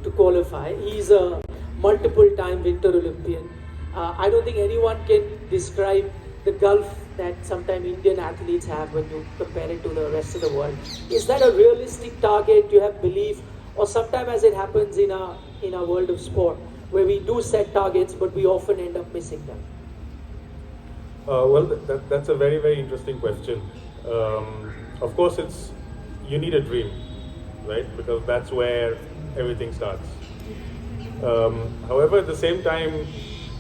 to qualify. He's a multiple-time Winter Olympian. I don't think anyone can describe the gulf that sometimes Indian athletes have when you compare it to the rest of the world. Is that a realistic target? Do you have belief? Or sometimes, as it happens in our world of sport, where we do set targets, but we often end up missing them? Well, that's a very, very interesting question. Of course, you need a dream, right? Because that's where everything starts. However, at the same time,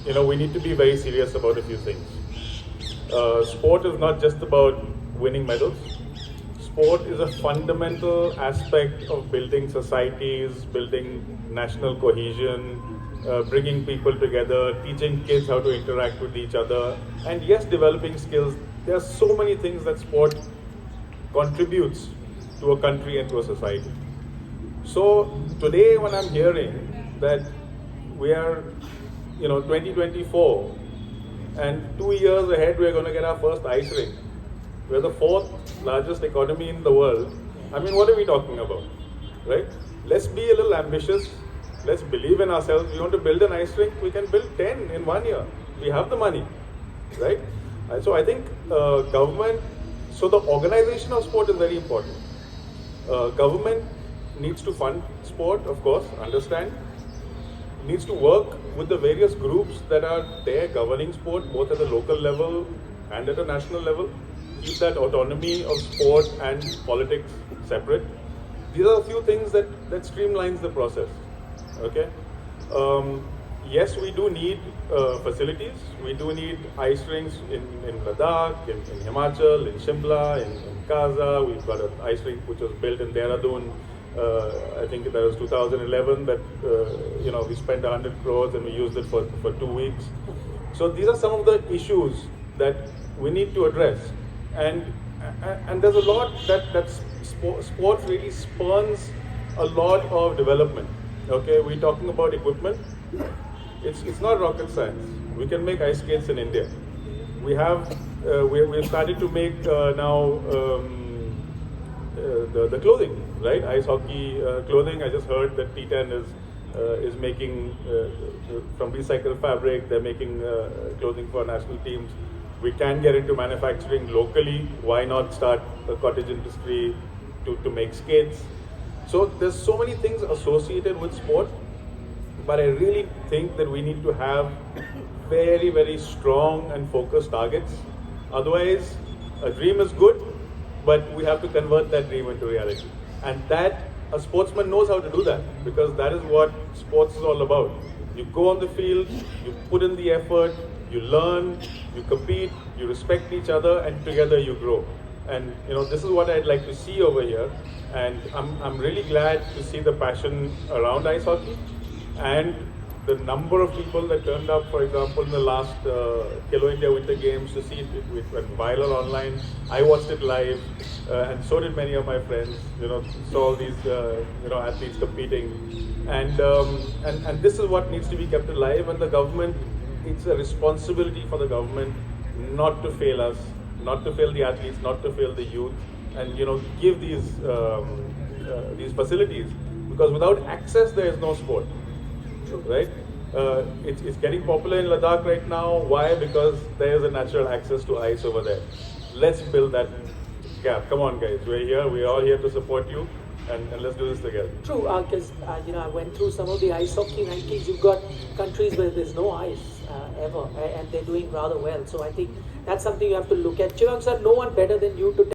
we need to be very serious about a few things. Sport is not just about winning medals. Sport is a fundamental aspect of building societies, building national cohesion, bringing people together, teaching kids how to interact with each other, and yes, developing skills. There are so many things that sport contributes to a country and to a society. So today, when I'm hearing that we are, 2024, and 2 years ahead we're going to get our first ice rink. We're the 4th largest economy in the world. I mean, what are we talking about, right? Let's be a little ambitious. Let's believe in ourselves. We want to build an ice rink, we can build 10 in 1 year. We have the money, right? And so I think so the organization of sport is very important. Government needs to fund sport, of course, understand. Needs to work with the various groups that are there governing sport, both at the local level and at a national level. Keep that autonomy of sport and politics separate. These are a few things that streamlines the process. Okay. Yes, we do need facilities. We do need ice rinks in Ladakh, in Himachal, in Shimla, in Kaza. We've got an ice rink which was built in Dehradun. I think that was 2011 that we spent 100 crores and we used it for 2 weeks. So these are some of the issues that we need to address, and there's a lot that sport really spurns a lot of development. Okay, we're talking about equipment. It's not rocket science. We can make ice skates in India. We've started to make now the clothing, right? Ice hockey clothing. I just heard that T10 is making from recycled fabric. They're making clothing for national teams. We can get into manufacturing locally. Why not start a cottage industry to make skates? So there's so many things associated with sport, but I really think that we need to have very, very strong and focused targets. Otherwise, a dream is good, but we have to convert that dream into reality. And that, a sportsman knows how to do that, because that is what sports is all about. You go on the field, you put in the effort, you learn, you compete, you respect each other, and together you grow. And this is what I'd like to see over here. And I'm really glad to see the passion around ice hockey and the number of people that turned up, for example, in the last Khelo India Winter Games to see it. It went viral online. I watched it live, and so did many of my friends. Saw all these athletes competing, and this is what needs to be kept alive. And the government, it's a responsibility for the government not to fail us, not to fail the athletes, not to fail the youth, and give these facilities, because without access there is no sport. Right? It's getting popular in Ladakh right now. Why? Because there is a natural access to ice over there. Let's build that gap. Come on, guys. We're here. We're all here to support you, and let's do this together. True, because I went through some of the ice hockey rankings. You've got countries where there's no ice ever, and they're doing rather well. So I think that's something you have to look at. Chirag sir, no one better than you to